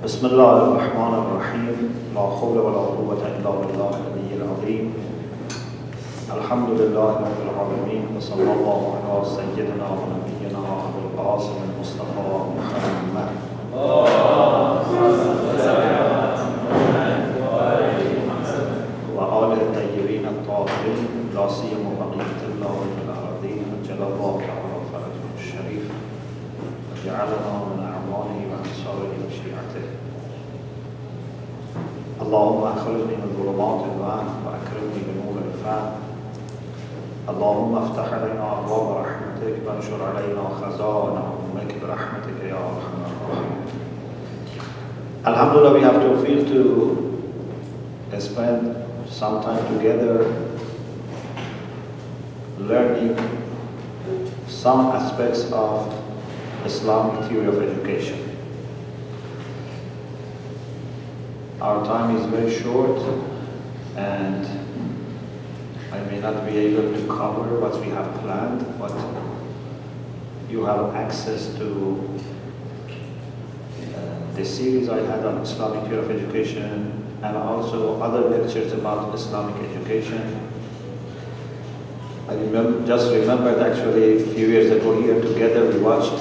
بسم الله الرحمن الرحيم لا حول ولا قوة إلا بالله العلي العظيم الحمد لله رب العالمين وصلى الله على سيدنا ونبينا أبو القاسم المصطفى محمد وآل الطيبين الطاهرين لا سيما بقية الله في الأرضين جل الله تعالى فرجه الشريف وجعلنا من أعوانه وأنصاره وشيعته اللهم أخرجني من ظلمات الوهم وأكرمني بنور الفهم اللهم افتح علينا أبواب رحمتك وانشر علينا خزائن علمك برحمتك يا أرحم الراحمين. Alhamdulillah, we have to feel to spend some time together learning some aspects of Islamic theory of education. Our time is very short and I may not be able to cover what we have planned, but you have access to the series I had on Islamic theory of education and also other lectures about Islamic education. I just remembered actually a few years ago here together we watched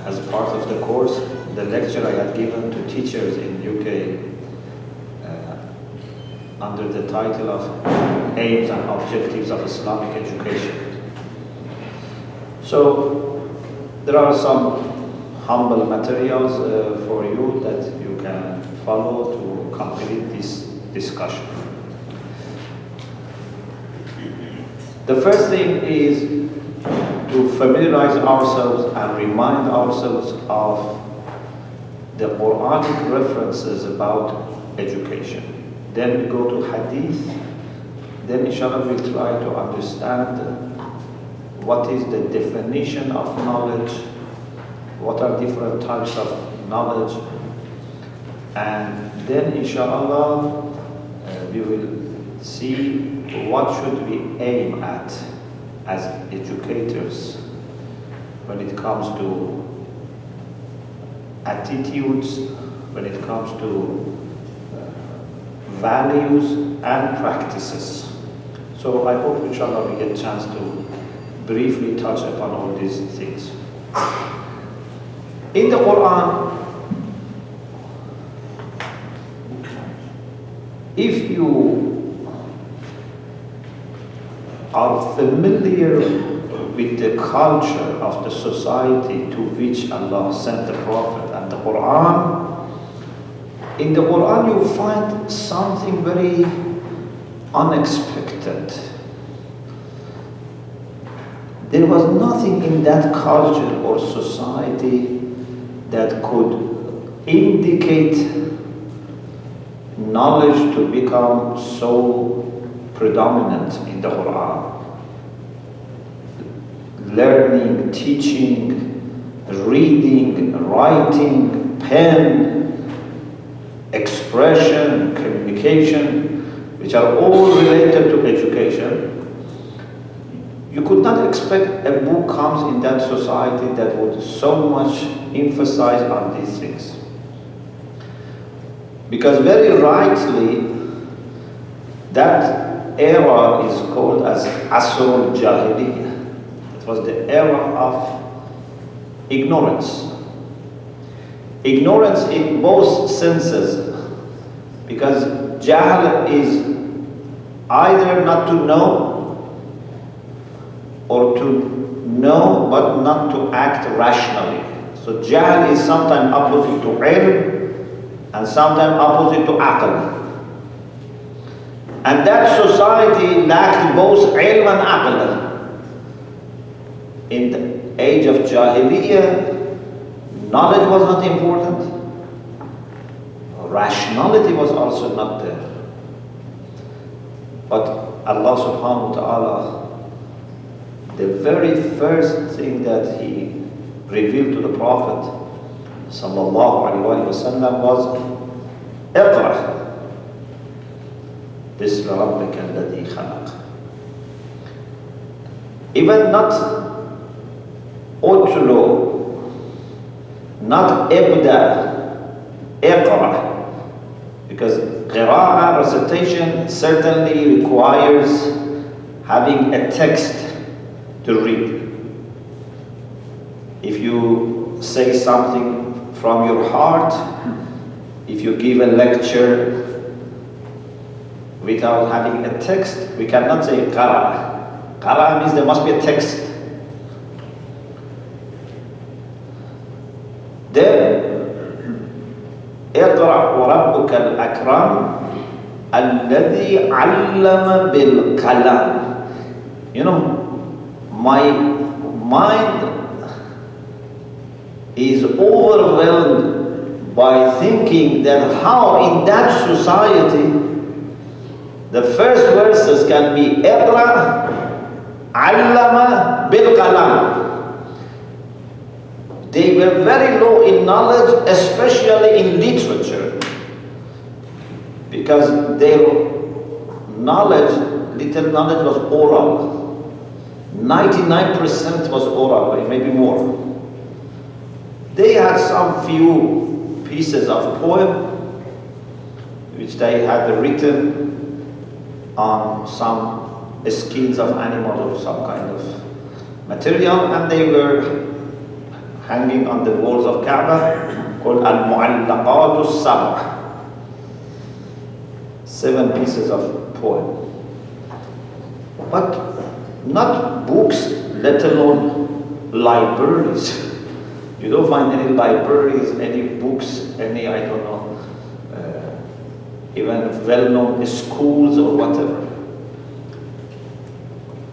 as part of the course the lecture I had given to teachers in UK under the title of Aims and Objectives of Islamic Education. So there are some humble materials for you that you can follow to complete this discussion. The first thing is to familiarize ourselves and remind ourselves of the Quranic references about education. Then we go to Hadith. Then inshallah we'll try to understand what is the definition of knowledge, what are different types of knowledge, and then inshallah we will see what should we aim at as educators when it comes to attitudes, when it comes to values and practices. So I hope inshallah we get a chance to briefly touch upon all these things. In the Quran, if you are familiar with the culture of the society to which Allah sent the Prophet and the Quran, in the Quran you find something very unexpected. There was nothing in that culture or society that could indicate knowledge to become so predominant in the Quran. Learning, teaching, reading, writing, pen, expression, communication, which are all related to education. You could not expect a book comes in that society that would so much emphasize on these things. Because very rightly, that era is called as Asr al-Jahiliyyah. It was the era of ignorance. Ignorance in both senses, because Jahl is either not to know or to know but not to act rationally. So Jahl is sometimes opposite to ilm and sometimes opposite to aql. And that society lacked both ilm and aql. In the age of Jahiliyyah, knowledge was not important. Rationality was also not there. But Allah subhanahu wa ta'ala, the very first thing that He revealed to the Prophet sallallahu alaihi wasallam was Iqra bismi rabbika alladhi khalaq. Even not Utlu, not Ibda, اقرأ. Because qira'ah, recitation, certainly requires having a text to read. If you say something from your heart, if you give a lecture without having a text, we cannot say qara'a. Qara'a means there must be a text. Then, اقرأ وربك الأكرم الذي علم بالقلم. You know, my mind is overwhelmed by thinking that how in that society the first verses can be اقرأ علم بالقلم. They were very low in knowledge, especially in literature, because their knowledge, little knowledge, was oral. 99% was oral, maybe more. They had some few pieces of poem which they had written on some skins of animals or some kind of material, and they were hanging on the walls of Kaaba, called Al-Mu'allaqat al-Sab'. 7 pieces of poem. But not books, let alone libraries. You don't find any libraries, any books, any, I don't know, even well-known schools or whatever.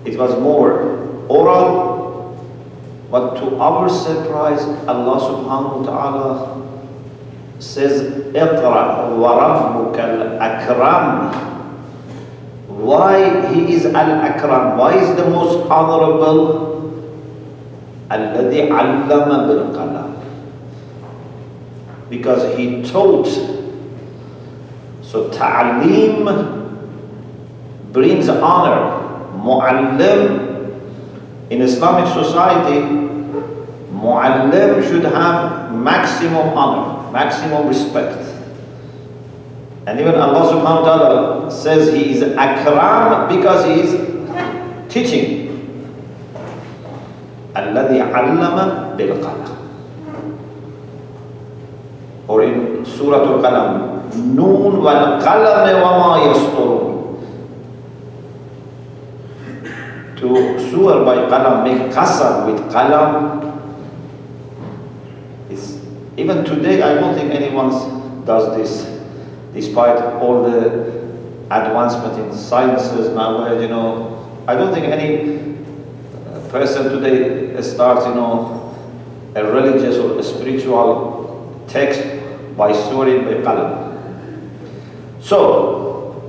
It was more oral. But to our surprise, Allah subhanahu wa ta'ala says, اقرأ وربك الأكرم. Why he is al-akram? Why is the most honorable? الذي علم بالقلم. Because he taught. So ta'aleem brings honor. Mu'allim, in Islamic society, mu'allim should have maximum honor, maximum respect. And even Allah subhanahu wa ta'ala says he is akram because he is teaching. Alladhi allama bil qalam. Or in Surah Al-Qalam, Noon wal qalam wa ma yasturun. To surah by qalam, make qasam with qalam. Even today, I don't think anyone does this, despite all the advancement in sciences now. You know, I don't think any person today starts, you know, a religious or a spiritual text by surah by qalam. So,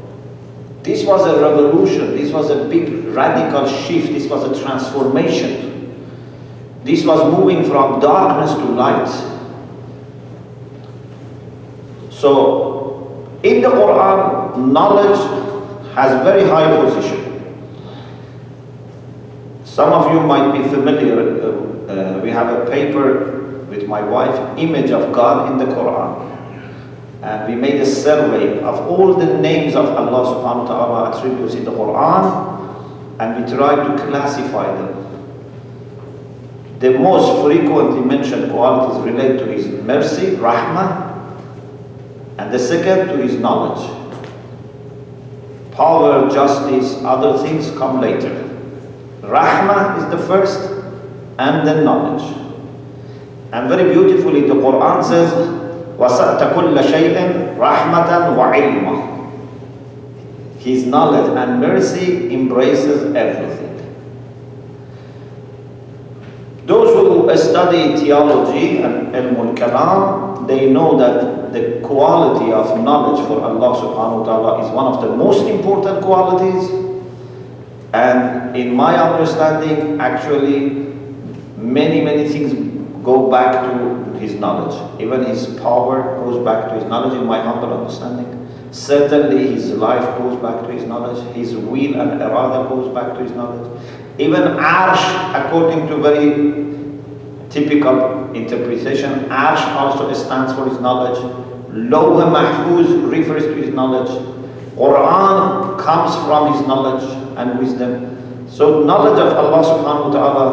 this was a revolution, this was a big radical shift, this was a transformation. This was moving from darkness to light. So, in the Quran, knowledge has very high position. Some of you might be familiar, we have a paper with my wife, Image of God in the Quran. And we made a survey of all the names of Allah subhanahu wa ta'ala attributes in the Quran, and we tried to classify them. The most frequently mentioned qualities relate to His mercy, rahmah, and the second to His knowledge. Power, justice, other things come later. Rahmah is the first, and then knowledge. And very beautifully the Quran says, وَسَأْتَ كُلَّ شَيْءٍ رَحْمَةً وَعِلْمًا. His knowledge and mercy embraces everything. Those who study theology and ilm al-kalam, they know that the quality of knowledge for Allah subhanahu wa ta'ala is one of the most important qualities. And in my understanding, actually, many things go back to His knowledge. Even His power goes back to His knowledge, in my humble understanding. Certainly His life goes back to His knowledge. His will and irada goes back to His knowledge. Even Arsh, according to very typical interpretation, Arsh also stands for His knowledge. Lawh Mahfuz refers to his knowledge. Quran comes from his knowledge and wisdom. So knowledge of Allah subhanahu wa ta'ala,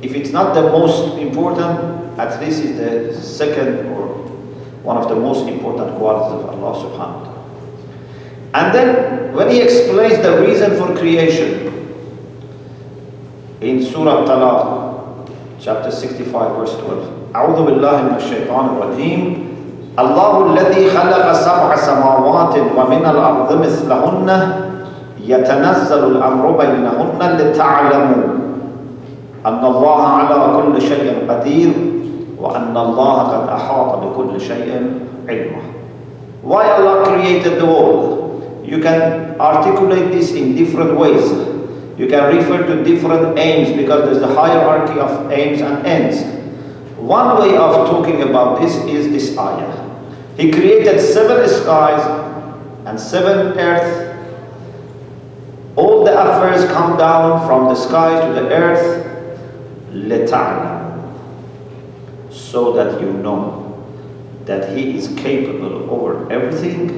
if it's not the most important, at least it's the second or one of the most important qualities of Allah subhanahu wa ta'ala. And then when he explains the reason for creation, in Surah Talaq, chapter 65, verse 12, أعوذ بالله من الشيطان الرجيم الله الذي خلق سبع سماوات ومن الأرض مثلهن يتنزل الأمر بينهن لتعلموا أن الله على كل شيء قدير وأن الله قد أحاط بكل شيء علما. Why Allah created the world? You can articulate this in different ways. You can refer to different aims because there's a hierarchy of aims and ends. One way of talking about this is this ayah. He created 7 skies and 7 earth. All the affairs come down from the skies to the earth. لِتَعْلَمُ, so that you know that He is capable over everything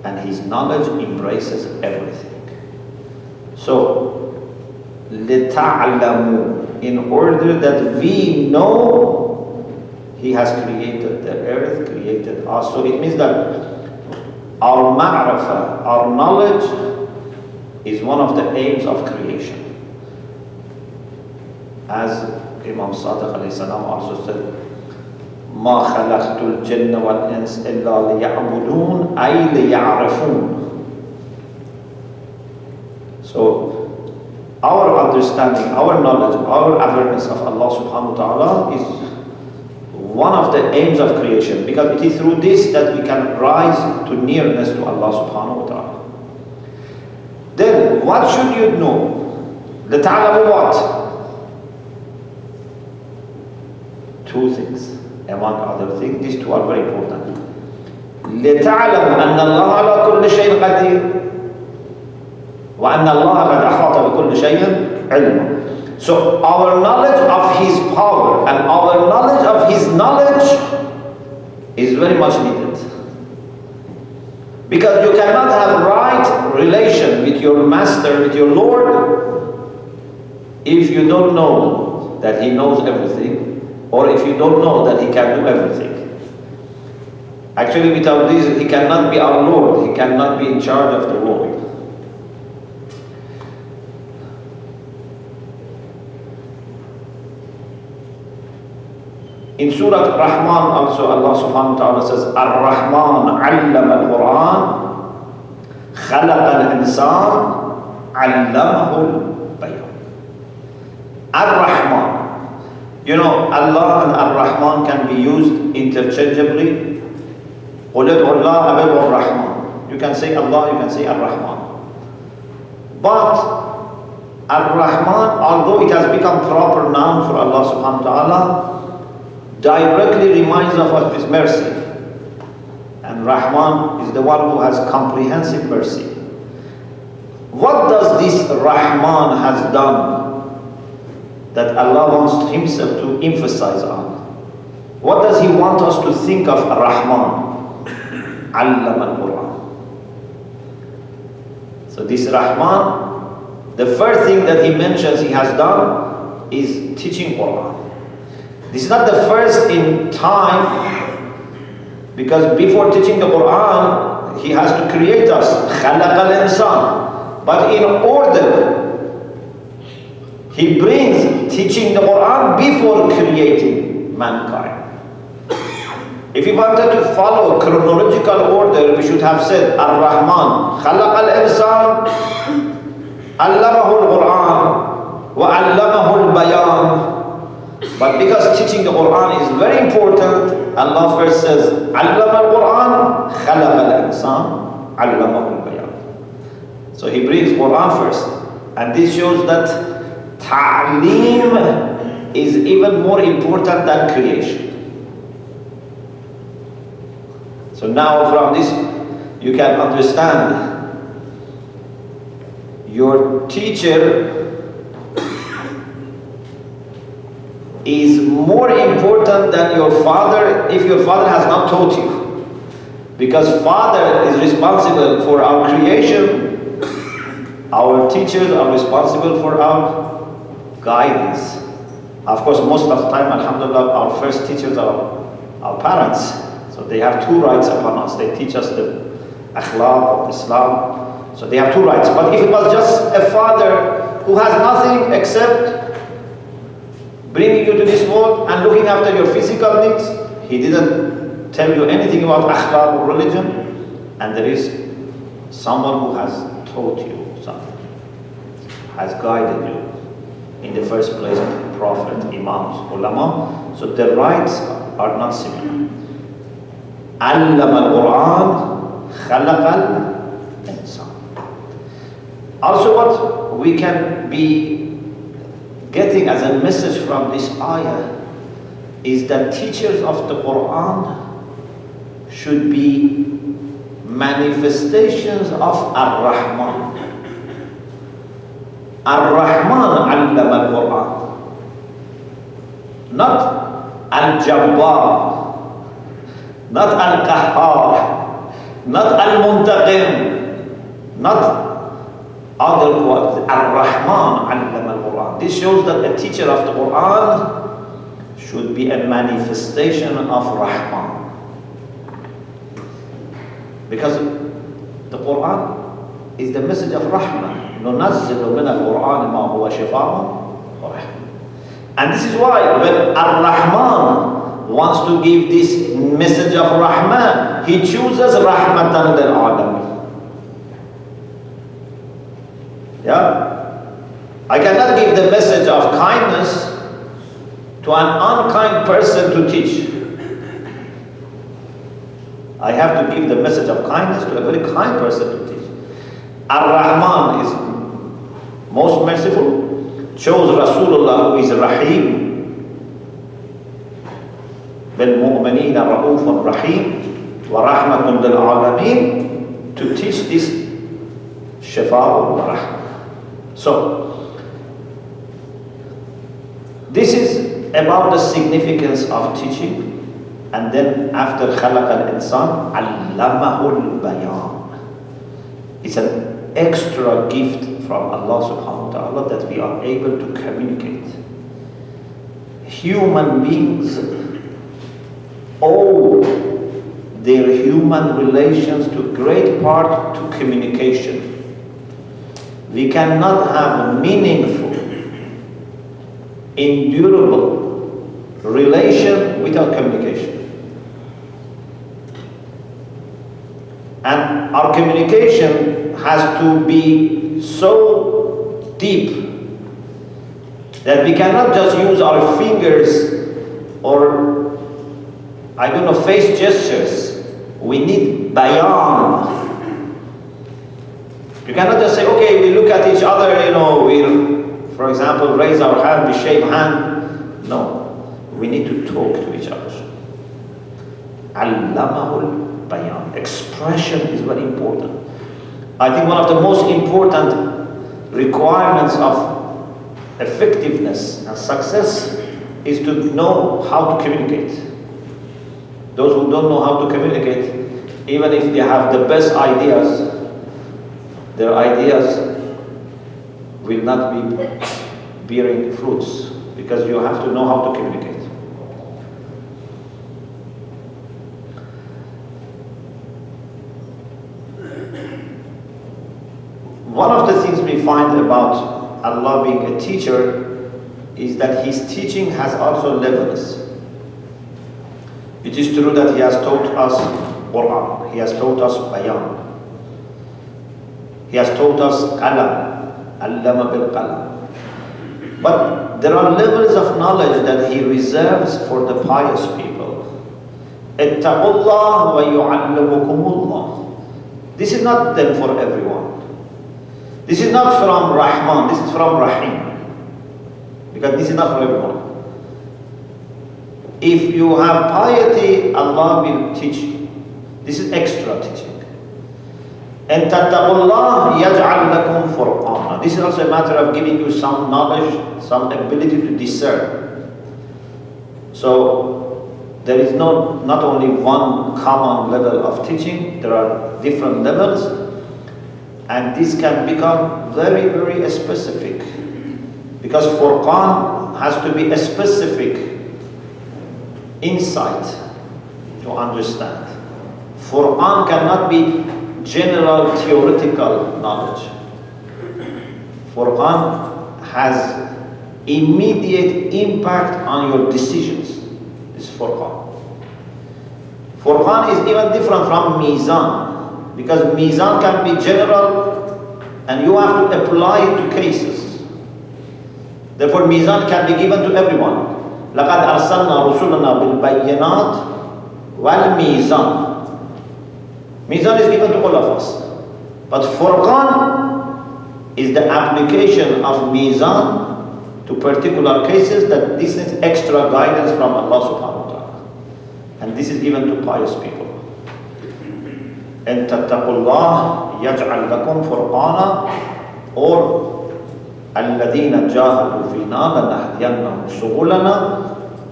and His knowledge embraces everything. So, لِتَعْلَمُ, in order that we know He has created the earth, created us. So it means that our ma'rifah, our knowledge, is one of the aims of creation. As Imam Sadiq alayhi salam also said, مَا خَلَقْتُ الْجِنَّ وَالْإِنسَ إِلَّا لِيَعْبُدُونَ أي لِيَعْرِفُونَ. So our understanding, our knowledge, our awareness of Allah subhanahu wa ta'ala is one of the aims of creation, because it is through this that we can rise to nearness to Allah subhanahu wa ta'ala. Then what should you know? لِتَعْلَمُ what? 2 things, among other things. These 2 are very important. لِتَعْلَمُ أَنَّ اللَّهَ عَلَى كُلِّ شَيْءٍ قَدِيرٌ وَأَنَّ اللَّهَ قَدْ أَحَاطَ بِكُلِّ شَيْءٍ عِلْمًا. So our knowledge of His power and our knowledge of His knowledge is very much needed. Because you cannot have right relation with your Master, with your Lord, if you don't know that He knows everything, or if you don't know that He can do everything. Actually, without this, He cannot be our Lord. He cannot be in charge of the world. In Surah Ar-Rahman also Allah subhanahu wa ta'ala says, Ar-Rahman 'allama al-Quran, khalaqa al-insan, 'allamahu al-bayan. Ar-Rahman. You know, Allah and Ar-Rahman can be used interchangeably. قُلِ ادْعُوا اللَّهَ وَادْعُوا الرَّحْمَنَ. You can say Allah, you can say Ar-Rahman. But Ar-Rahman, although it has become proper noun for Allah subhanahu wa ta'ala, directly reminds of us His mercy. And Rahman is the one who has comprehensive mercy. What does this Rahman has done that Allah wants Himself to emphasize on? What does He want us to think of Rahman? Allama al-Quran. So this Rahman, the first thing that He mentions He has done is teaching Quran. This is not the first in time, because before teaching the Quran, He has to create us. خَلَقَ الْإِنسَانِ. But in order, He brings teaching the Quran before creating mankind. If we wanted to follow chronological order, we should have said Ar-Rahman خَلَقَ الْإِنسَانِ عَلَّمَهُ الْقُرْآنِ وَعَلَّمَهُ الْبَيَانِ. But because teaching the Quran is very important, Allah first says عَلَّمَ الْقُرْآنِ خَلَقَ الْإِنسَانِ عَلَّمَهُ الْبَيَانِ. So He brings Quran first. And this shows that Ta'aleem is even more important than creation. So now from this you can understand your teacher is more important than your father if your father has not taught you. Because Father is responsible for our creation, our teachers are responsible for our guidance. Of course, most of the time, alhamdulillah, our first teachers are our parents. So they have two rights upon us. They teach us the akhlaq of Islam. So they have two rights. But if it was just a father who has nothing except bringing you to this world and looking after your physical needs, he didn't tell you anything about akhlaq or religion, and there is someone who has taught you something, has guided you in the first place, Prophet, Imams, Ulama. So the rights are not similar. Allama al-Quran, khalaqa al-insan. Also what we can be getting as a message from this ayah is that teachers of the Quran should be manifestations of Ar-Rahman. Ar-Rahman allama al-Quran, not Al-Jabbar, not Al-Qahhar, not Al-Muntaqim, not other words. Ar-Rahman allama al-Quran. This shows that a teacher of the Quran should be a manifestation of Rahman. Because the Quran is the message of Rahman. نُنَزِّلُ مِنَ الْقُرْآنِ مَا هُوَ شِفَاءٌ وَرَحْمَةٌ. And this is why when Ar-Rahman wants to give this message of Rahman, he chooses Rahmatan lil Alamin. Yeah? I cannot give the message of kindness to an unkind person to teach. I have to give the message of kindness to a very kind person to teach. Ar-Rahman is most merciful, chose Rasulullah who is Rahim, bil-mu'mineen ra'ufun rahim, wa rahmatun lil alamin, to teach this shifa wa rahmah. So, this is about the significance of teaching. And then after خلق الإنسان علمه البيان. It's an extra gift from Allah subhanahu wa ta'ala that we are able to communicate. Human beings owe their human relations to great part to communication. We cannot have meaningful, endurable relation without communication. And our communication has to be so deep that we cannot just use our fingers or, I don't know, face gestures. We need bayan. You cannot just say, okay, we look at each other, we, for example, raise our hand, we shake hand. No, we need to talk to each other. Allamahul bayan. Expression is very important. I think one of the most important requirements of effectiveness and success is to know how to communicate. Those who don't know how to communicate, even if they have the best ideas, their ideas will not be bearing fruits, because you have to know how to communicate. One of the things we find about Allah being a teacher is that His teaching has also levels. It is true that He has taught us Quran, He has taught us Bayan, He has taught us Qalam, Allama bil Qalam. But there are levels of knowledge that He reserves for the pious people. Ittaqullah wa yu'allimukumullah. This is not then for everyone. This is not from Rahman, this is from Rahim. Because this is not for everyone. If you have piety, Allah will teach you. This is extra teaching. And tattaqullah yaj'al lakum furqana. This is also a matter of giving you some knowledge, some ability to discern. So There is not only one common level of teaching, there are different levels, and this can become very, very specific, because Furqan has to be a specific insight to understand. Furqan cannot be general theoretical knowledge. Furqan has immediate impact on your decisions. This is Furqan. Furqan is even different from Mizan, because Mizan can be general and you have to apply it to cases. Therefore Mizan can be given to everyone. لَقَدْ أَرْسَلْنَا رُسُلَنَا بِالْبَيِّنَاتِ وَالْمِيزَانِ. Mizan is given to all of us. But Furqan is the application of Mizan to particular cases, that this is extra guidance from Allah subhanahu wa ta'ala. And this is given to pious people. إِن تَتَّقُوا اللَّهَ يَجْعَلْ لَكُمْ فُرْقَانًا, or الَّذِينَ جَاهَدُوا فِينَا لَنَهْدِيَنَّهُمْ سُبُلَنَا.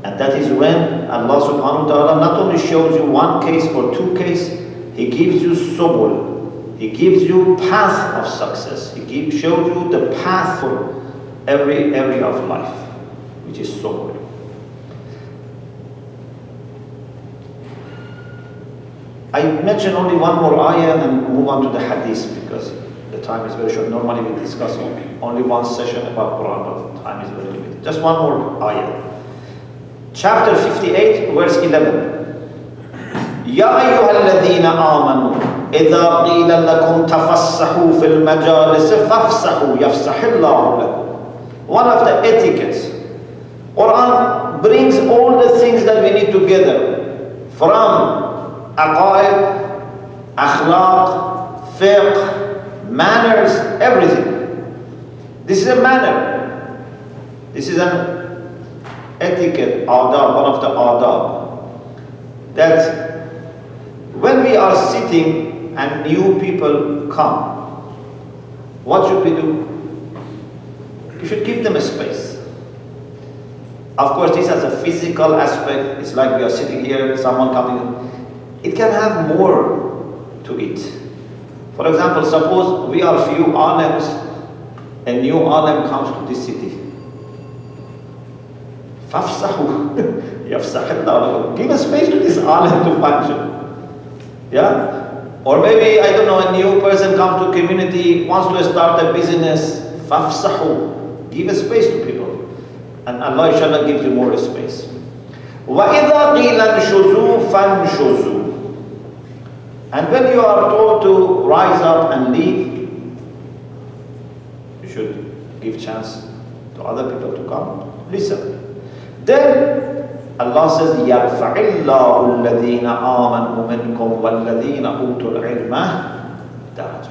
And that is when Allah subhanahu wa ta'ala not only shows you one case or two cases, He gives you subul. He gives you path of success. He shows you the path for every area of life, which is subul. I mention only one more ayah and move on to the hadith, because the time is very short. Normally we discuss only one session about Quran, but time is very limited. Just one more ayah. Chapter 58, verse 11. يا أيها الذين آمنوا إذا قيل لكم تفسحوا في المجالس فافسحوا يفسح الله لكم. One of the etiquettes. Quran brings all the things that we need together, from aqaid, akhlaq, fiqh, manners, everything. This is a manner. This is an etiquette, adab, one of the adab. That when we are sitting and new people come, what should we do? You should give them a space. Of course, this has a physical aspect. It's like we are sitting here, someone coming. It can have more to it. For example, suppose we are few alims, a new alim comes to this city. Fafsahu, yafsahillah. Give a space to this alim to function. Yeah? Or maybe, I don't know, a new person comes to community, wants to start a business. Fafsahu. Give a space to people. And Allah inshallah gives you more space. وَإِذَا قِيلَ انشُزُوا فَانشُزُوا. And when you are told to rise up and leave, you should give chance to other people to come. Listen. Then Allah says, يَرْفَعِ اللَّهُ الَّذِينَ آمَنُوا مِنْكُمْ وَالَّذِينَ أُوتُوا الْعِلْمَ دَرَجَاتٍ.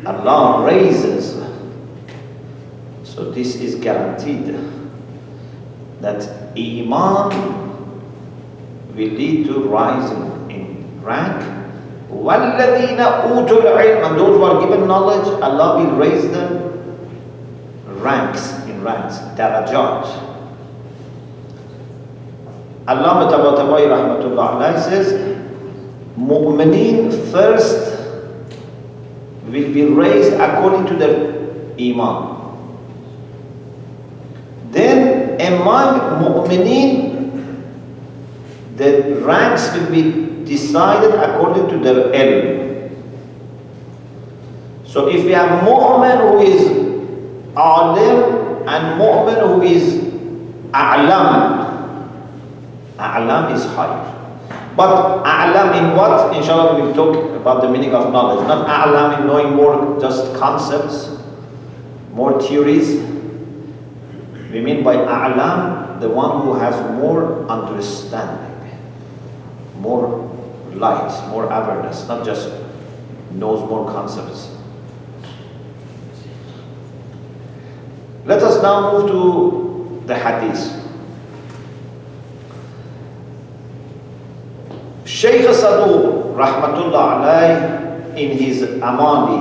Allah raises. So this is guaranteed that Iman will lead to rising in rank. وَالَّذِينَ أُوتُوا الْعِلْمَ. And those who are given knowledge, Allah will raise them ranks, darajat. Allah Tabatabai Rahmatullah Alayhi says, Mu'mineen first will be raised according to their Iman. Then among Mu'mineen, the ranks will be decided according to their ilm. So if we have Mu'min who is Alim and Mu'min who is A'lam, A'lam is higher. But A'lam in what? Inshallah we will talk about the meaning of knowledge. Not A'lam in knowing more just concepts, more theories. We mean by A'lam the one who has more understanding, more light, more awareness, not just knows more concepts. Let us now move to the hadith. Sheikh Saduq Rahmatullah Alayh in his Amali.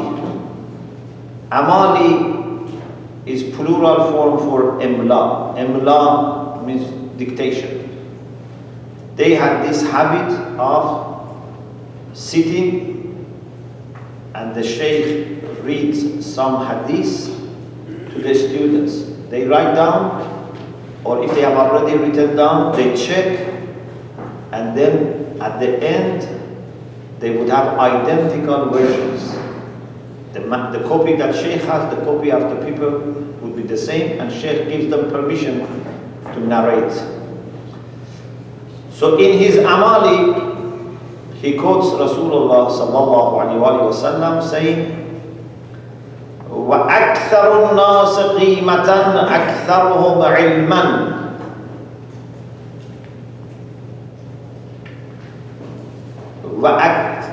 Amali is plural form for Imla. Imla means dictation. they had this habit of sitting and the Sheikh reads some hadith to the students. They write down, or if they have already written down, they check, and then at the end they would have identical versions. The copy that Sheikh has, the copy of the people would be the same, and Sheikh gives them permission to narrate. So in his Amali, he quotes Rasulullah sallallahu alaihi wasallam saying, وَأَكْثَرُ النَّاسِ قِيمَةً أَكْثَرُهُمْ عِلْمًا.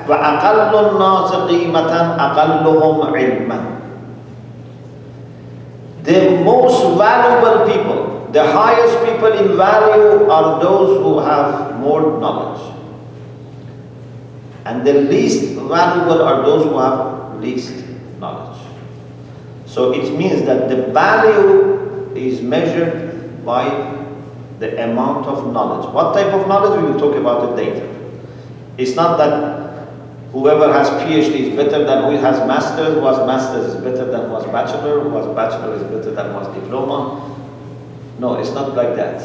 وَأَقَلُّ النَّاسِ قِيمَةً أَقَلُّهُمْ عِلْمًا. The most valuable people, the highest people in value are those who have more knowledge. And the least valuable are those who have least knowledge. So it means that the value is measured by the amount of knowledge. What type of knowledge? We will talk about it later. It's not that whoever has PhD is better than who has masters, who has masters is better than who has bachelor, who has bachelor is better than who has diploma. No, it's not like that.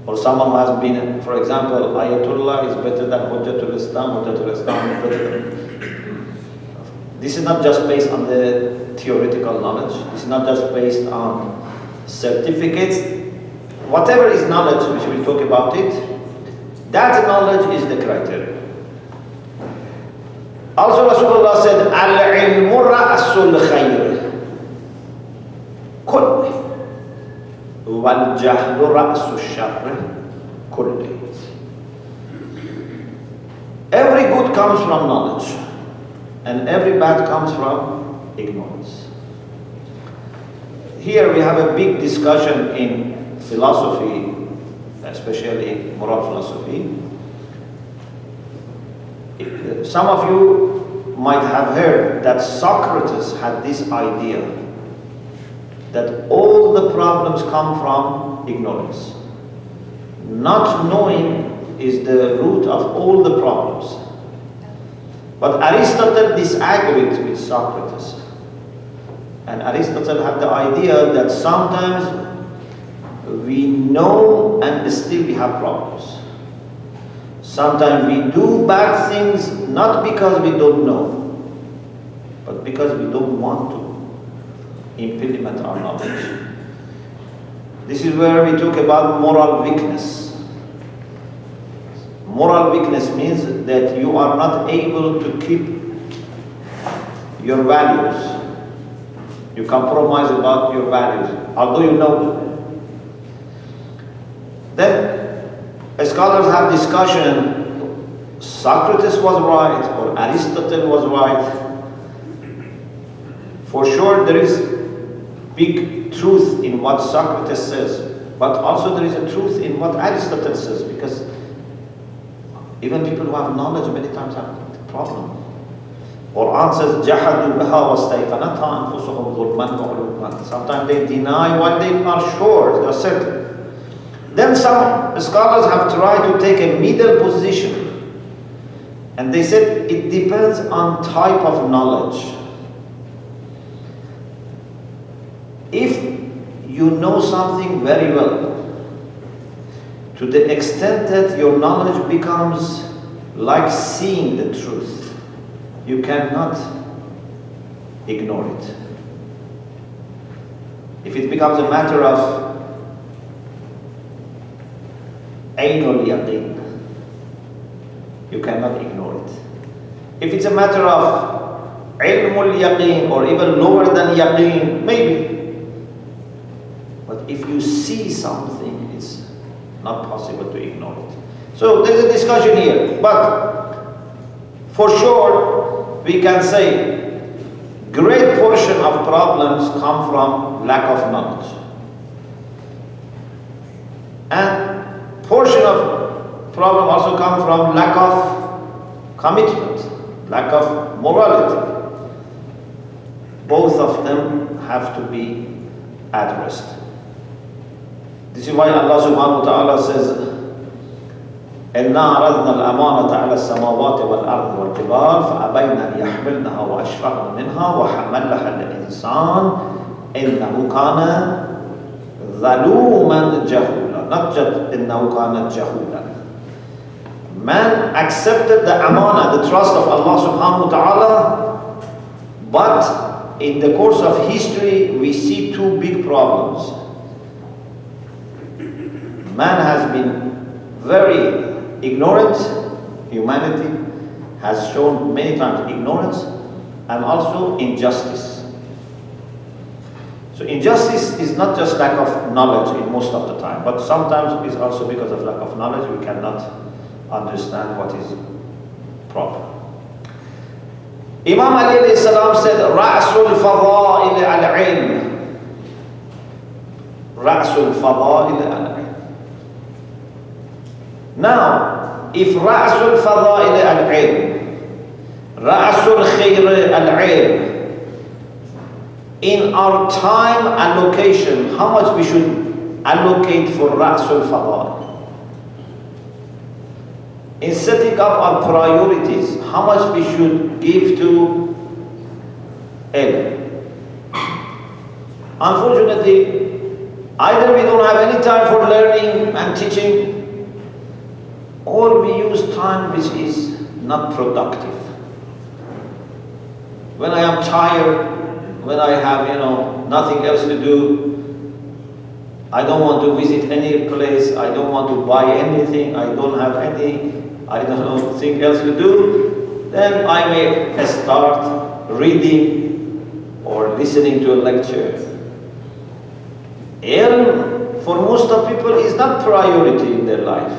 Or someone who has been, for example, Ayatollah is better than Hujjatul Islam is better than... This is not just based on the theoretical knowledge. This is not just based on certificates. Whatever is knowledge, which we'll talk about it, that knowledge is the criteria. Also Rasulullah said, Al-ilmu ra'asul khayr kulli wal-jahlu ra'asul sharr kulli. Every good comes from knowledge, and every bad comes from ignorance. Here we have a big discussion in philosophy, especially moral philosophy. Some of you might have heard that Socrates had this idea that all the problems come from ignorance. Not knowing is the root of all the problems. But Aristotle disagreed with Socrates. And Aristotle had the idea that sometimes we know and still we have problems. Sometimes we do bad things not because we don't know, but because we don't want to implement our knowledge. This is where we talk about moral weakness. Moral weakness means that you are not able to keep your values. You compromise about your values, although you know them. Then scholars have discussion, Socrates was right or Aristotle was right. For sure there is big truth in what Socrates says, but also there is a truth in what Aristotle says, because even people who have knowledge many times have a problem. Quran says, جَحَدُوا بِهَا وَاسْتَيْقَنَتْهَا أَنفُسُهُمْ ظُلْمًا وَعُلُوًّا. Sometimes they deny while they are sure, they are certain. Then some scholars have tried to take a middle position, and they said it depends on type of knowledge. If you know something very well, to the extent that your knowledge becomes like seeing the truth, you cannot ignore it. If it becomes a matter of Ainul Yaqeen, you cannot ignore it. If it's a matter of Ilmul Yaqeen or even lower than Yaqeen, maybe. But if you see something, it's not possible to ignore it. So there's a discussion here, but for sure we can say great portion of problems come from lack of knowledge. And portion of problem also come from lack of commitment, lack of morality. Both of them have to be addressed. This is why Allah subhanahu wa ta'ala says, إنا عرضنا الأمانة على السماوات والأرض والجبال فأبين أن يحملنها وأشفقن منها وحملها الإنسان إنه كان ظلوما جهولا. Not just إنه كان جهولا. Man accepted the amana, the trust of Allah subhanahu wa ta'ala, but in the course of history we see two big problems. Man has been very ignorant. Humanity has shown many times ignorance and also injustice. So injustice is not just lack of knowledge in most of the time, but sometimes it's also because of lack of knowledge we cannot understand what is proper. Imam Ali alayhi salam said, Ra'sul fada'il al-ilm. Ra'sul fada'il al-ilm. Now, if Ra'sul fada'il al-ilm, Ra'sul khayr al-ilm, in our time allocation, how much we should allocate for Ra'sul fada'il? In setting up our priorities, how much we should give to ilm? Unfortunately, either we don't have any time for learning and teaching, or we use time which is not productive. When I am tired, when I have nothing else to do, I don't want to visit any place, I don't want to buy anything, I don't have anything else to do, then I may start reading or listening to a lecture. Ilm for most of people is not priority in their life.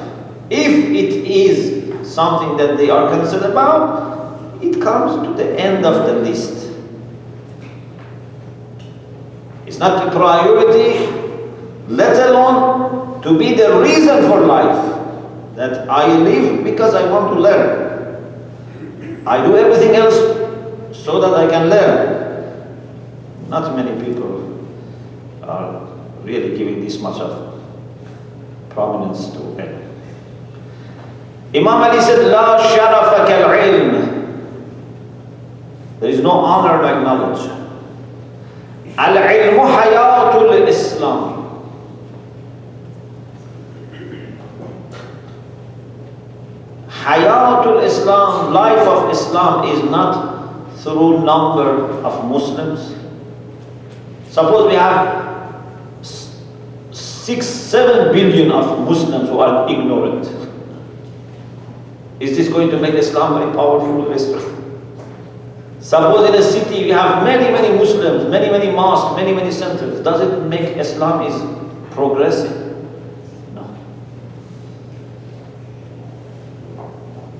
If it is something that they are concerned about, it comes to the end of the list. It's not the priority, let alone to be the reason for life. That I live because I want to learn. I do everything else so that I can learn. Not many people are really giving this much of prominence to it. Imam Ali said, La sharafa kal-ilm. There is no honor like knowledge. Al-ilmu hayatul Islam. Hayatul Islam, life of Islam is not through number of Muslims. Suppose we have 6-7 billion of Muslims who are ignorant. Is this going to make Islam very powerful? Suppose in a city we have many Muslims, many mosques, many centers. Does it make Islam is progressing? No.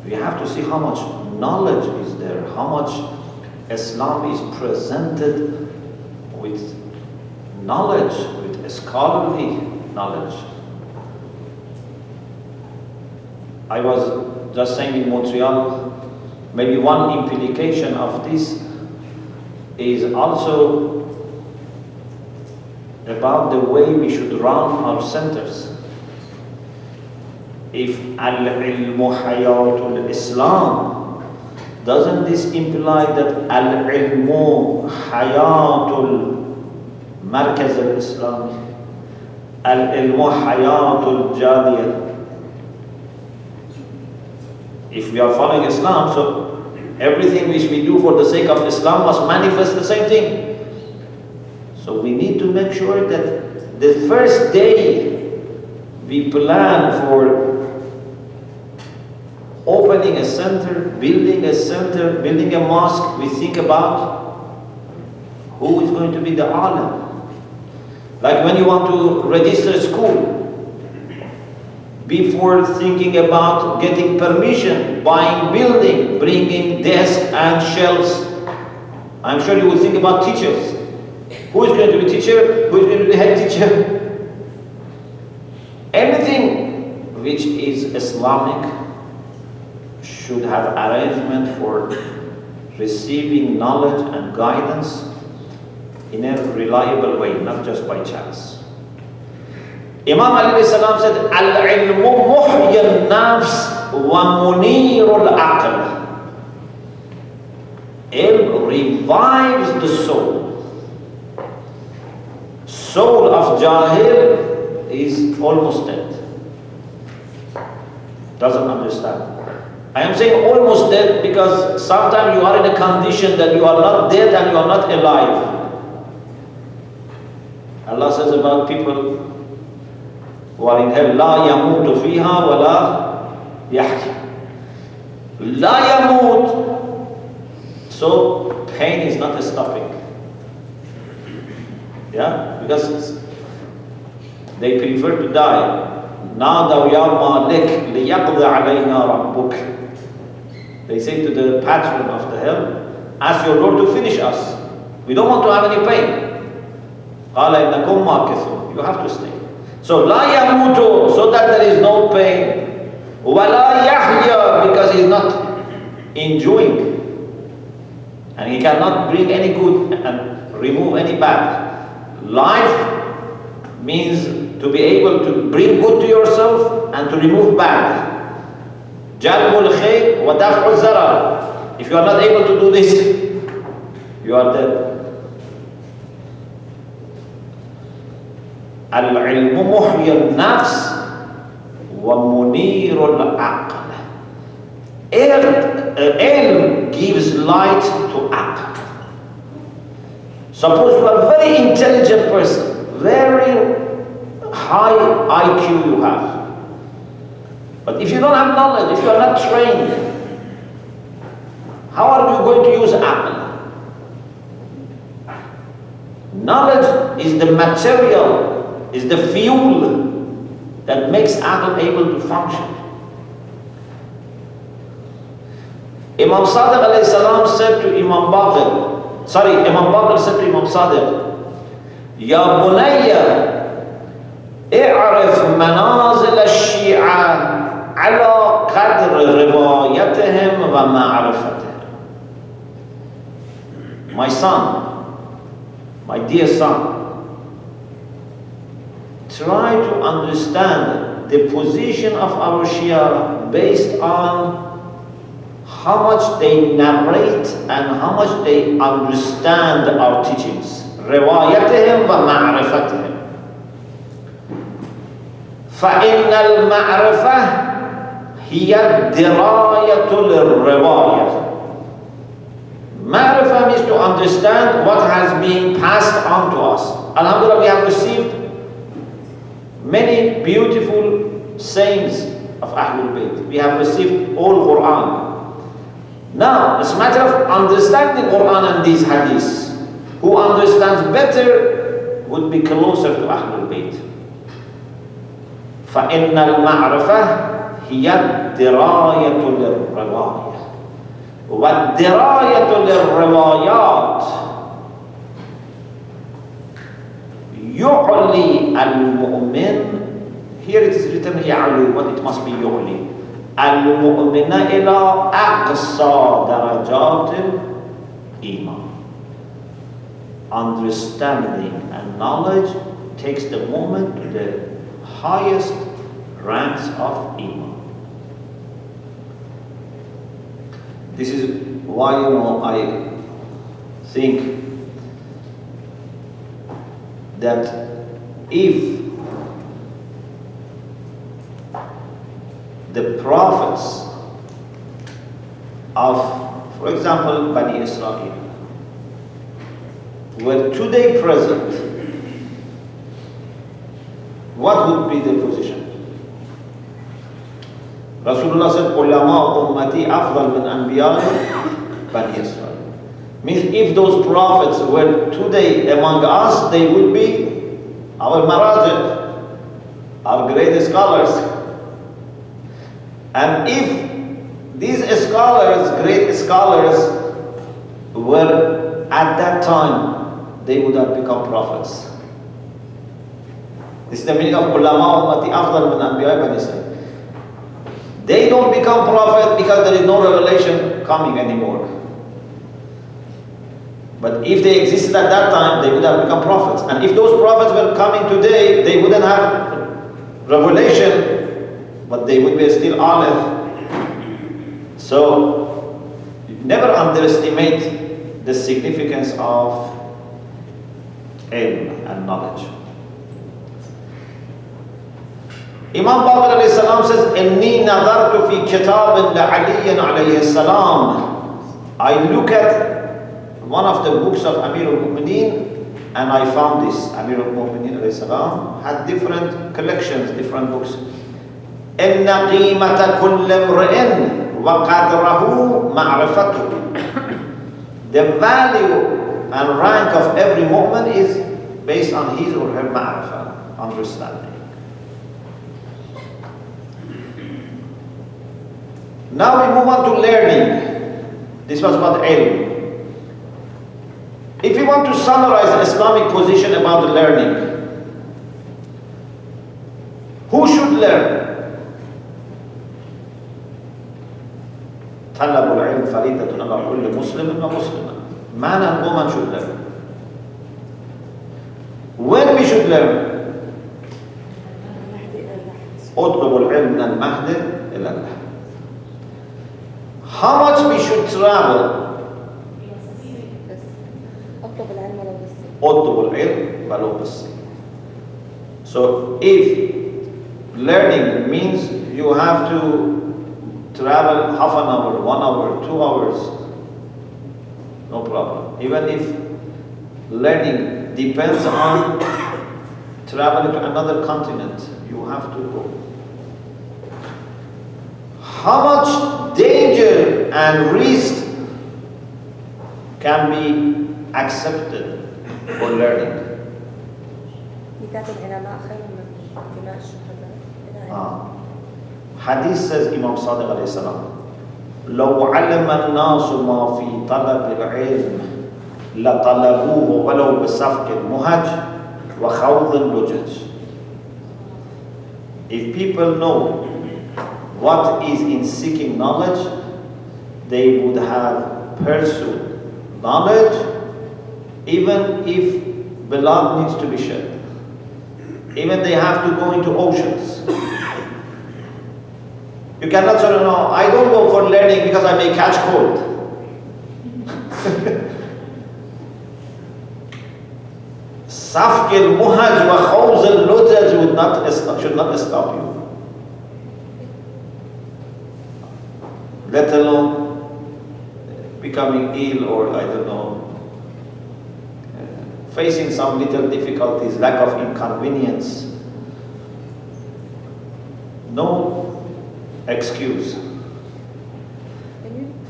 We have to see how much knowledge is there, how much Islam is presented with knowledge, with scholarly knowledge. I was just saying in Montreal, maybe one implication of this is also about the way we should run our centers. If al-ilmu hayatul Islam, doesn't this imply that al-ilmu hayatul markaz al-Islami, al-ilmu hayatul jadiyah? If we are following Islam, so everything which we do for the sake of Islam must manifest the same thing. So we need to make sure that the first day we plan for opening a center, building a mosque, we think about who is going to be the alim. Like when you want to register a school, before thinking about getting permission, buying building, bringing desks and shelves, I'm sure you will think about teachers. Who is going to be teacher? Who is going to be head teacher? Anything which is Islamic should have arrangement for receiving knowledge and guidance in a reliable way, not just by chance. Imam Ali salam said, Al-ilmu muhya al-nafs wa munir al-aql. Ilm revives the soul. Soul of Jahil is almost dead. Doesn't understand. I am saying almost dead because sometimes you are in a condition that you are not dead and you are not alive. Allah says about people who are in hell, لا يموت فيها ولا يحيى. لا يموت. So pain is not stopping. Yeah, because they prefer to die. نادوا يا مالك ليقضي علينا ربك. They say to the patron of the hell, ask your Lord to finish us. We don't want to have any pain. قال إنكم ماكثون. You have to stay. So لا يموت, so that there is no pain. ولا يحيى, because he's not enjoying. And he cannot bring any good and remove any bad. Life means to be able to bring good to yourself and to remove bad. جلب الخير ودفع الضرر. If you are not able to do this, you are dead. العلم محيي النفس ومنير العقل. Ilm gives light to aql. Suppose you are a very intelligent person, very high IQ you have. But if you don't have knowledge, if you are not trained, how are you going to use aql? Knowledge is the material, is the fuel that makes aql able to function. Imam Sadiq alayhi salam said to Imam Baqir, Imam Baqir said to Imam Sadiq, Ya bunayya, اعرف منازل الشيعة على قدر روايتهم ومعرفتهم. My son, my dear son, try to understand the position of our Shia based on how much they narrate and how much they understand our teachings. روايتهم ومعرفتهم. فإن المعرفة هي الدراية للرواية. Ma'rifah means to understand what has been passed on to us. Alhamdulillah, we have received many beautiful sayings of Ahlul Bayt. We have received all Quran. Now, it's a matter of understanding Quran and these hadiths. Who understands better would be closer to Ahlul Bayt. فإن المعرفة هي الدراية للرواية والدراية للروايات يعلي المؤمن. Here it is written يعلو, but it must be يعلي المؤمن إلى أقصى درجات الإيمان. Understanding and knowledge takes the moment to the highest ranks of Iman. This is why, I think that if the prophets of, for example, Bani Israel, were today present, what would be the position? Rasulullah said, Ulama ummati afdal min anbiya Bani Israel. Means if those prophets were today among us, they would be our marajid, our great scholars. And if these scholars, great scholars, were at that time, they would have become prophets. This is the meaning of ulama ummati afdal min anbiya Bani Israel. They don't become prophet because there is no revelation coming anymore. But if they existed at that time, they would have become prophets. And if those prophets were coming today, they wouldn't have revelation, but they would be still aleph. So never underestimate the significance of ilm and knowledge. Imam Baqir alayhi salam says, "Inni nadartu fi kitab la'aliyin alayhi salam." I look at one of the books of Amir al-Mu'mineen and I found this. Amir al-Mu'mineen alayhi salam had different collections, different books. إِنَّ قِيمَةَ كُلِّ امْرِئٍ وَقَدْرَهُ مَعْرِفَتُهُ. The value and rank of every mu'min is based on his or her ma'rifah, understanding. Now we move on to learning. This was about ilm. If you want to summarize the Islamic position about learning, who should learn? طلب العلم فريضة على كل مسلم ومسلمة. Man and woman should learn. When we should learn? اطلب العلم من المهد إلى اللحد. How much we should travel? اطلب العلم ولو بالسين. So if learning means you have to travel half an hour, 1 hour, 2 hours, no problem. Even if learning depends on traveling to another continent, you have to go. How much danger and risk can be accepted for learning? Hadith says, Imam Sadiq alayhi salam, لو علم الناس ما في طلب العلم لطلبوه ولو بسفك المهج وخوض اللجج. If people know what is in seeking knowledge, they would have pursued knowledge even if blood needs to be shed. Even they have to go into oceans. You cannot say, no, I don't go for learning because I may catch cold. Safk al-muhaj wa khawz al-lujaj should not stop you. Let alone becoming ill or, I don't know, facing some little difficulties, lack of inconvenience. No excuse.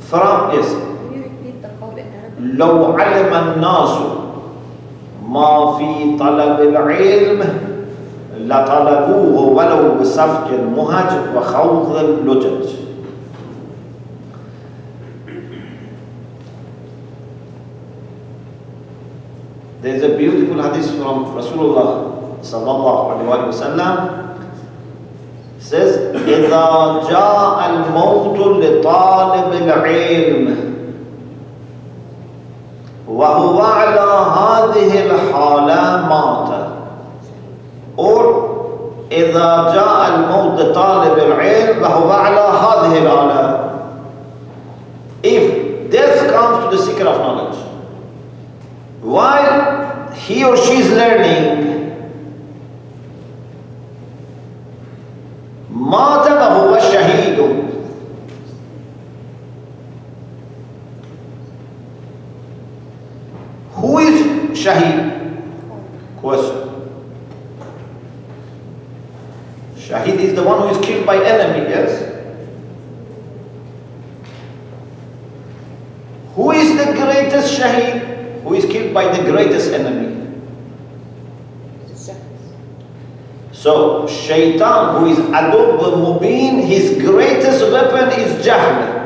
From yes. لو علم الناس ما في طلب العلم لطلبوه ولو بسفك المهج وخوض اللجج. There's a beautiful hadith from Rasulullah sallallahu alaihi wasallam. Says, إذا جاء الموت لطالب العلم وهو على هذه الحالة مات. Or إذا جاء الموت لطالب العلم وهو على هذه الحالة. If death comes to the seeker of knowledge while he or she is learning, مات وهو شهيد. Who is shaheed? Question. Shaheed is the one who is killed by enemy, yes? Who is the greatest shaheed? Who is killed by the greatest enemy? So, Shaitan, who is Adub al-Mubin, his greatest weapon is Jahl.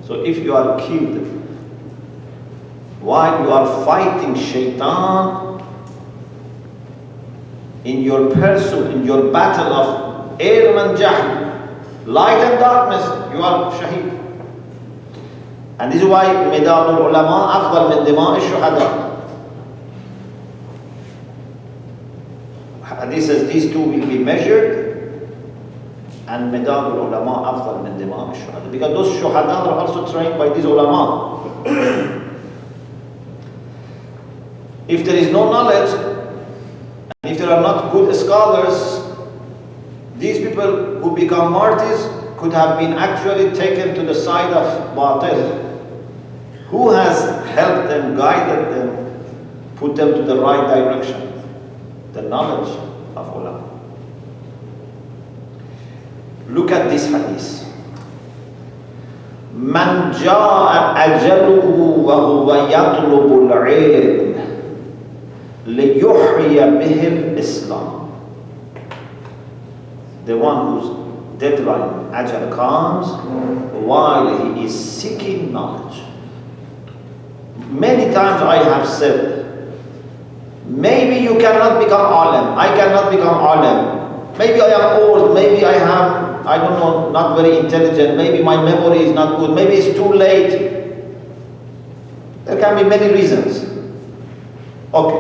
So, if you are killed while you are fighting Shaitan in your pursuit, in your battle of ilm and Jahl, light and darkness, you are Shaheed. And this is why Midadul Ulama afdal min dima' ash-shuhada. hadith says these two will be measured, and medad al-ulama afdal min dimam al-shuhada, because those shuhada are also trained by these ulama. If there is no knowledge, and if there are not good scholars, these people who become martyrs could have been actually taken to the side of batil. Who has helped them, guided them, put them to the right direction? The knowledge of ulama. Look at this hadith. Man jaa ajaluhu wa huwa yatlubu al-ilm liyuhyiya bihi al-Islam. The one whose deadline, ajal, comes while he is seeking knowledge. Many times I have said, maybe you cannot become alim, I cannot become alim. Maybe I am old, maybe I am, I don't know, not very intelligent, maybe my memory is not good, maybe it's too late. There can be many reasons. Okay.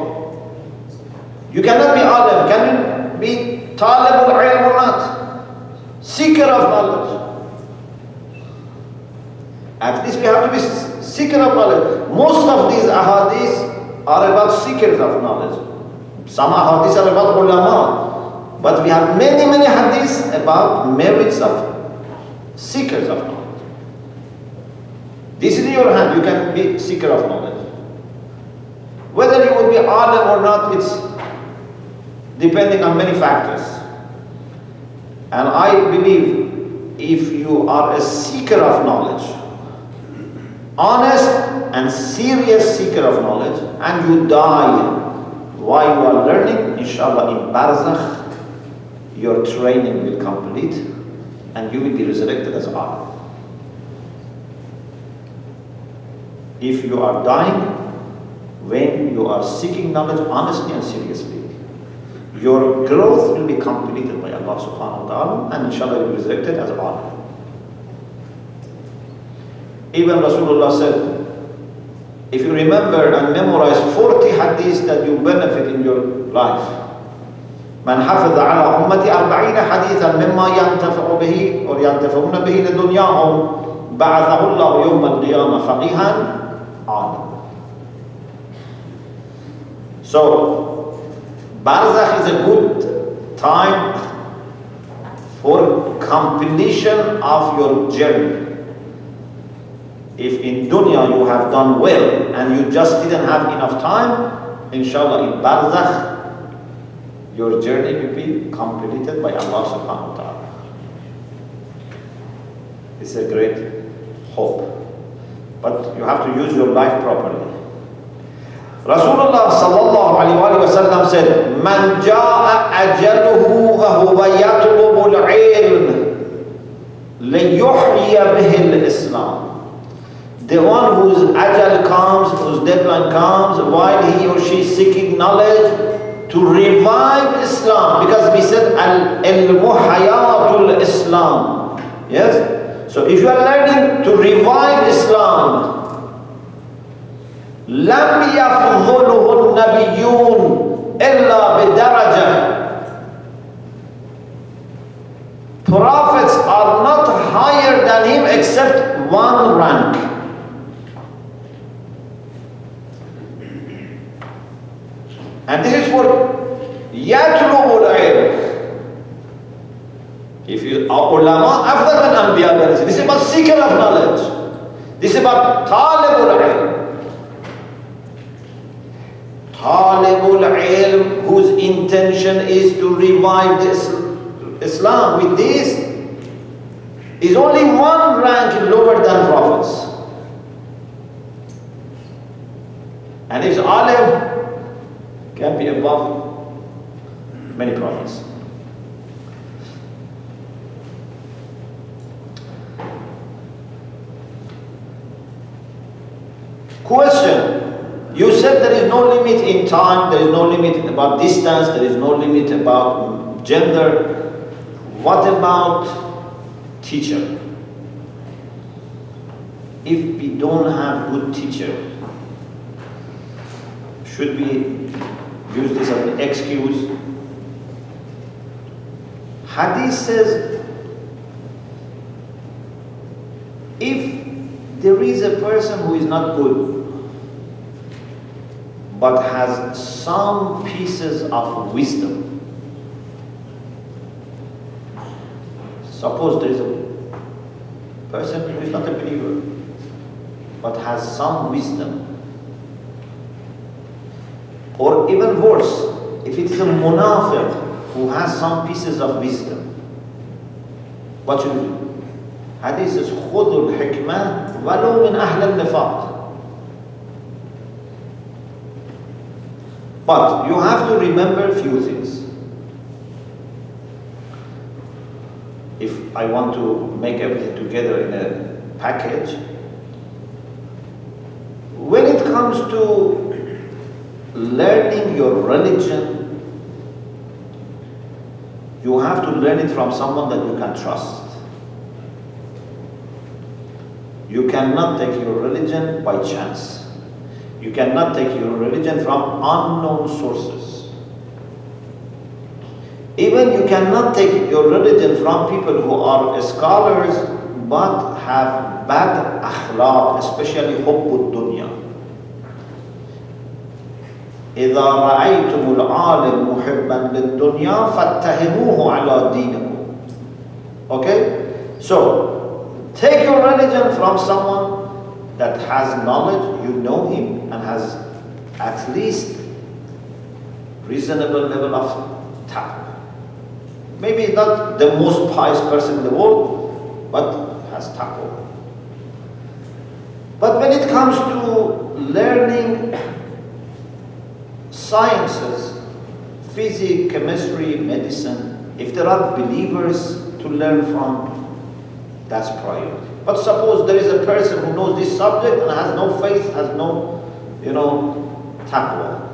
You cannot be alim, can you be talib al-ilm or not? Seeker of knowledge. At least we have to be seeker of knowledge. Most of these ahadith are about seekers of knowledge. Some ahadith are about ulama. But we have many hadiths about merits of seekers of knowledge. This is in your hand, you can be seeker of knowledge. Whether you will be alim or not, it's depending on many factors. And I believe if you are a seeker of knowledge, honest and serious seeker of knowledge, and you die while you are learning, inshallah in barzakh, your training will complete and you will be resurrected as alim. If you are dying when you are seeking knowledge honestly and seriously, your growth will be completed by Allah subhanahu wa ta'ala, and inshallah you will be resurrected as alim. Even Rasulullah said, if you remember and memorize 40 hadiths that you benefit in your life, من حفظ على أمتي 40 حديثا مما ينتفع به أو ينتفعون به لدنياهم بعثه الله يوم القيامة فقيها عالما. So, barzakh is a good time for completion of your journey. If in dunya you have done well and you just didn't have enough time, inshallah in barzakh your journey will be completed by Allah subhanahu wa ta'ala. It's a great hope. But you have to use your life properly. Rasulullah sallallahu alayhi wa sallam said, Man jaa ajaluhu wa huwa yatlubu al-ilm liyuhyiya bihi al-Islam. The one whose ajal comes, whose deadline comes, while he or she is seeking knowledge, to revive Islam, because we said al-ilmu hayatul Islam. Yes? So if you are learning to revive Islam, لم يفضله النبيون إلا بدرجة. Prophets are not higher than him except one rank. And this is for yatlubul ilm. If you are ulama, after an anbiya, this is about seeker of knowledge. This is about talibul ilm. Talibul ilm, whose intention is to revive this Islam with this, is only one rank lower than prophets. And if alim can be above many prophets. Question. You said there is no limit in time, there is no limit about distance, there is no limit about gender. What about teacher? If we don't have good teacher, should we use this as an excuse Hadith says, if there is a person who is not good, but has some pieces of wisdom, suppose there is a person who is not a believer, but has some wisdom, or even worse, if it is a munafiq who has some pieces of wisdom, what should we do? Hadith says, خُذُوا الْحِكْمَةِ وَلَوْ مِنْ أَهْلِ النِّفَاقِ. But you have to remember a few things. If I want to make everything together in a package, when it comes to learning your religion, you have to learn it from someone that you can trust. You cannot take your religion by chance. You cannot take your religion from unknown sources. Even you cannot take your religion from people who are scholars but have bad akhlaq, especially حب الدنيا. إذا رأيتم العالم محبا للدنيا فاتهموه على دينكم. Okay? So, take your religion from someone that has knowledge, you know him, and has at least reasonable level of taqwa. Maybe not the most pious person in the world, but has taqwa. But when it comes to learning sciences, physics, chemistry, medicine, if there are believers to learn from, that's priority. But suppose there is a person who knows this subject and has no faith, has no, taqwa.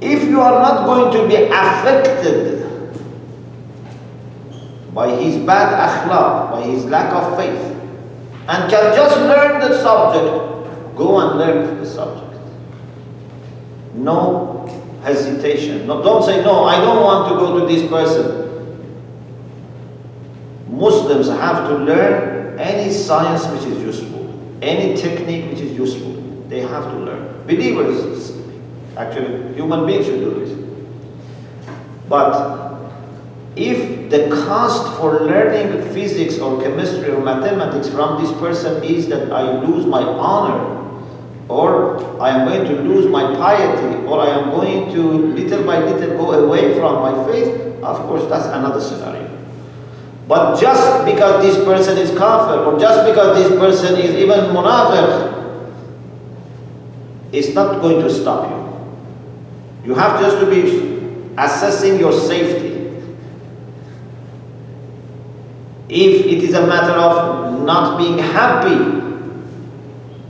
If you are not going to be affected by his bad akhlaq, by his lack of faith, and can just learn the subject, go and learn the subject. No hesitation. No, don't say, no, I don't want to go to this person. Muslims have to learn any science which is useful, any technique which is useful. They have to learn. Believers, actually, human beings should do this. But if the cost for learning physics or chemistry or mathematics from this person is that I lose my honor, or I am going to lose my piety, or I am going to little by little go away from my faith, of course that's another scenario. But just because this person is kafir, or just because this person is even munafiq, it's not going to stop you. You have just to be assessing your safety. If it is a matter of not being happy,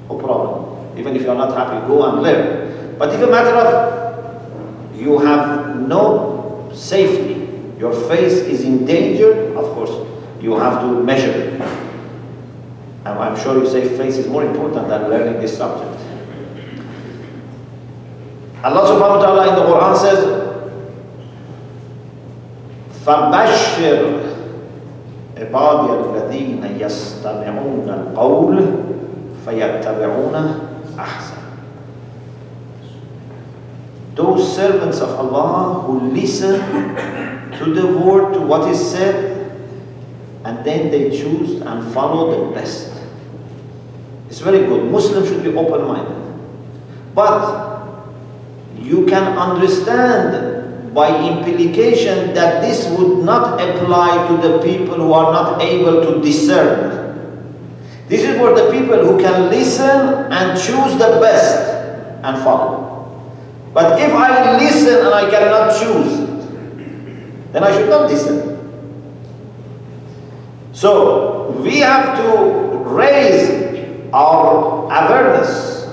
no problem. Even if you are not happy, go and learn. But if a matter of you have no safety, your faith is in danger, of course, you have to measure it. And I'm sure you say faith is more important than learning this subject. Allah subhanahu wa ta'ala in the Quran says, فَبَشِّرْ عِبَادِيَ الَّذِينَ يَسْتَمِعُونَ الْقَوْلَ فَيَتَّبِعُونَ أَحْسَنَ. Those servants of Allah who listen to the word, to what is said, and then they choose and follow the best. It's very good. Muslims should be open-minded. But you can understand by implication that this would not apply to the people who are not able to discern. This is for the people who can listen and choose the best and follow. But if I listen and I cannot choose, then I should not listen. So we have to raise our awareness,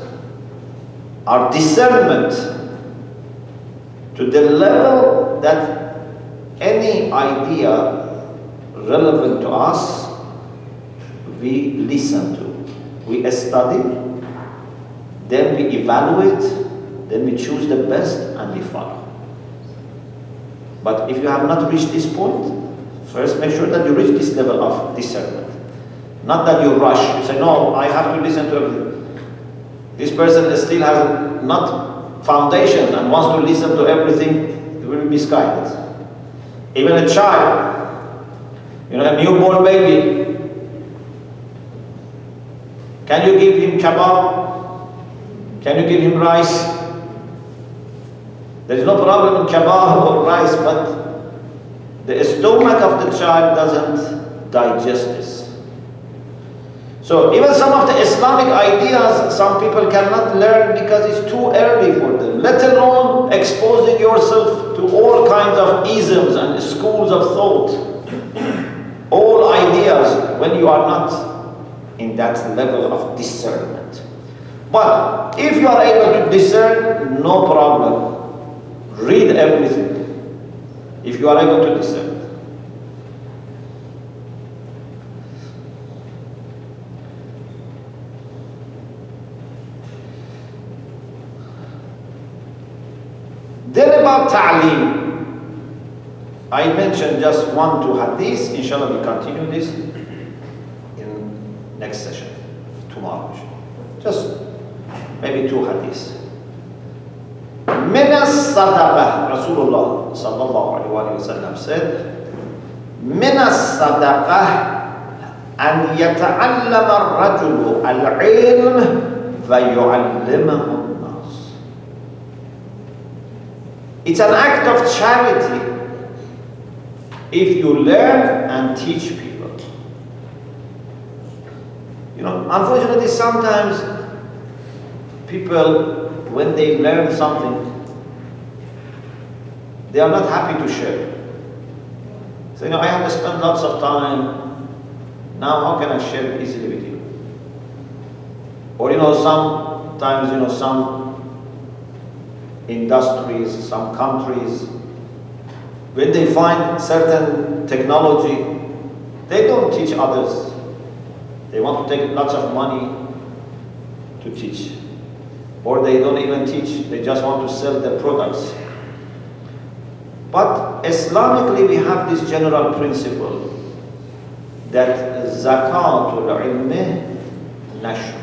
our discernment to the level that any idea relevant to us, we listen to. We study, then we evaluate, then we choose the best and we follow. But if you have not reached this point, first make sure that you reach this level of discernment. Not that you rush. You say, no, I have to listen to everything. This person still has not foundations and wants to listen to everything, he will be misguided. Even a child, a newborn baby, can you give him kebab? Can you give him rice? There is no problem in kebab or rice, but the stomach of the child doesn't digest this. So even some of the Islamic ideas, some people cannot learn because it's too early for them, let alone exposing yourself to all kinds of isms and schools of thought. All ideas when you are not in that level of discernment. But if you are able to discern, no problem. Read everything. If you are able to discern. Then about ta'aleem, I mentioned just 1-2 hadiths. Inshallah, we continue this in next session, tomorrow. Just maybe 2 hadiths. من الصدقة, Rasulullah sallallahu alaihi wasallam said, من الصدقة أن يتعلم الرجل العلم فيعلمه الناس. It's an act of charity if you learn and teach people. Unfortunately, sometimes people, when they learn something, they are not happy to share. So, I have to spend lots of time. Now, how can I share it easily with you? Or, sometimes, some industries, some countries, when they find certain technology, they don't teach others. They want to take lots of money to teach. Or they don't even teach, they just want to sell their products. But Islamically, we have this general principle that zakatul ilmi nashr.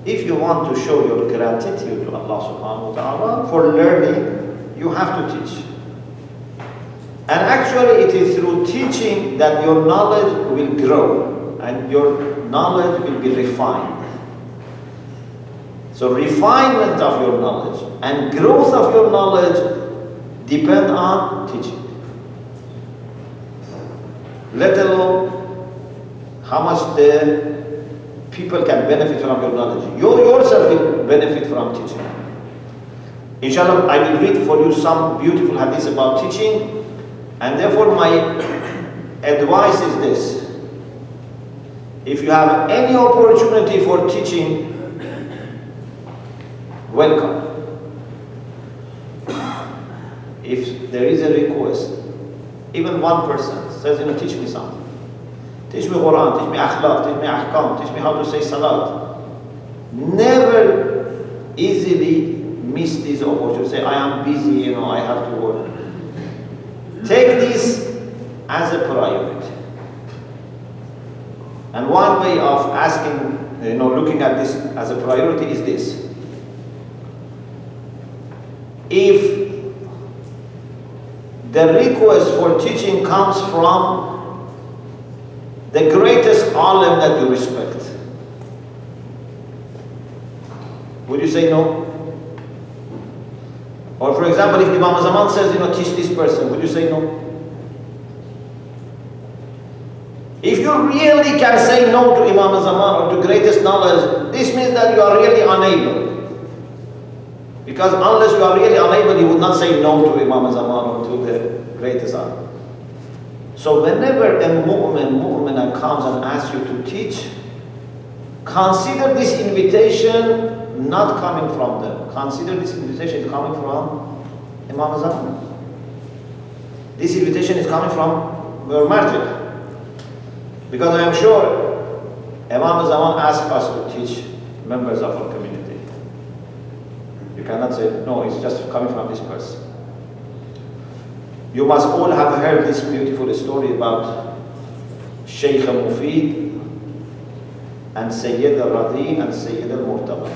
If you want to show your gratitude to Allah subhanahu wa ta'ala for learning, you have to teach. And actually, it is through teaching that your knowledge will grow and your knowledge will be refined. So refinement of your knowledge and growth of your knowledge depend on teaching. Let alone how much the people can benefit from your knowledge. You yourself will benefit from teaching. Inshallah, I will read for you some beautiful hadiths about teaching, and therefore my advice is this. If you have any opportunity for teaching, welcome. If there is a request, even one person says, teach me something. Teach me Quran, teach me akhlaq, teach me ahkam, teach me how to say salat. Never easily miss these opportunities. Say, I am busy, I have to work. Take this as a priority. And one way of asking, looking at this as a priority is this. If the request for teaching comes from the greatest alim that you respect, would you say no? Or for example, if Imam Zaman says, teach this person, would you say no? If you really can say no to Imam Zaman or to greatest knowledge, this means that you are really unable. Because unless you are really unable, you would not say no to Imam Zaman or to the greatest alim. So whenever a mu'min comes and asks you to teach, consider this invitation not coming from them. Consider this invitation is coming from Imam Zaman. This invitation is coming from your martyr. Because I am sure Imam Zaman asked us to teach members of our community. You cannot say, no, it's just coming from this person. You must all have heard this beautiful story about Sheikh Mufid and Sayyid al-Radi and Sayyid al-Murtaba.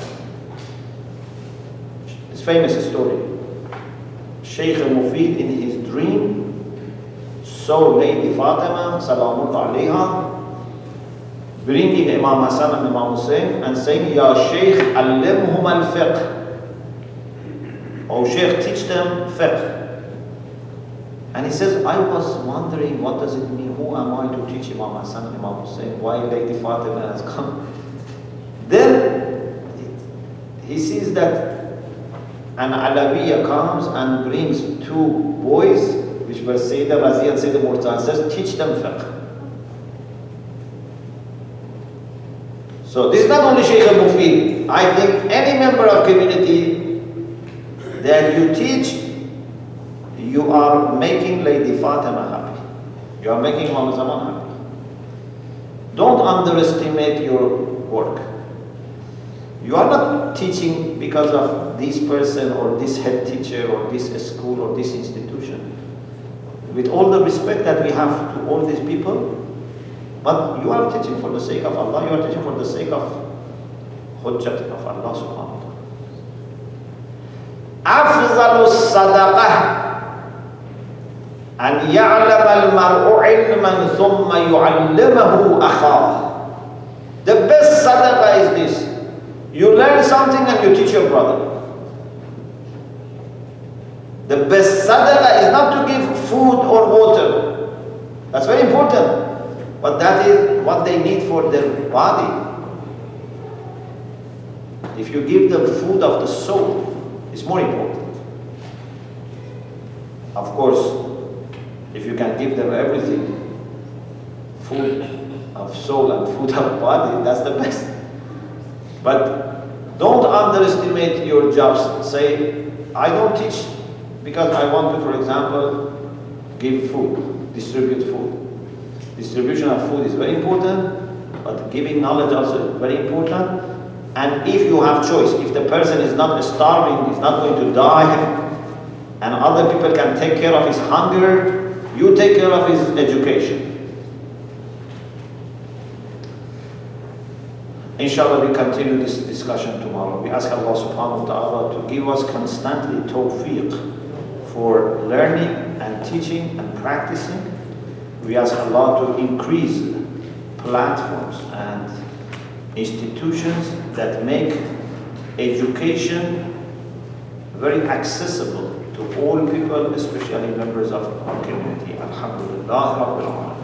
This famous story. Sheikh Mufid in his dream saw Lady Fatima Salamullah alayha bringing Imam Hassan and Imam Hussein and saying, Ya Sheikh, allimhum al-fiqh. Oh Sheikh, teach them fiqh. And he says, I was wondering, what does it mean? Who am I to teach Imam Hassan and Imam Hussein? Why Lady Fatima has come? Then he sees that an Alawiya comes and brings two boys, which were Sayyida Razi and Sayyida Murtaza, and says, teach them fiqh. So this is not only Sheikh al-Mufid. I think any member of community that you teach, you are making Lady Fatima happy. You are making Imam Zaman happy. Don't underestimate your work. You are not teaching because of this person or this head teacher or this school or this institution. With all the respect that we have to all these people, but you are teaching for the sake of Allah, you are teaching for the sake of Hujjat of Allah subhanahu wa ta'ala. أفضل الصدقة أن يعلم المرء علما ثم يعلمه أخاه. The best sadaqah is this. You learn something and you teach your brother. The best sadaqah is not to give food or water. That's very important. But that is what they need for their body. If you give them food of the soul, it's more important. Of course, if you can give them everything, food of soul and food of body, that's the best. But don't underestimate your jobs. Say, I don't teach because I want to, for example, give food, distribute food. Distribution of food is very important, but giving knowledge also is very important. And if you have choice, if the person is not starving, is not going to die, and other people can take care of his hunger, you take care of his education. Inshallah, we continue this discussion tomorrow. We ask Allah subhanahu wa ta'ala to give us constantly tawfiq for learning and teaching and practicing. We ask Allah to increase platforms and institutions that make education very accessible to all people, especially members of our community. Alhamdulillah Rabbil Alamin.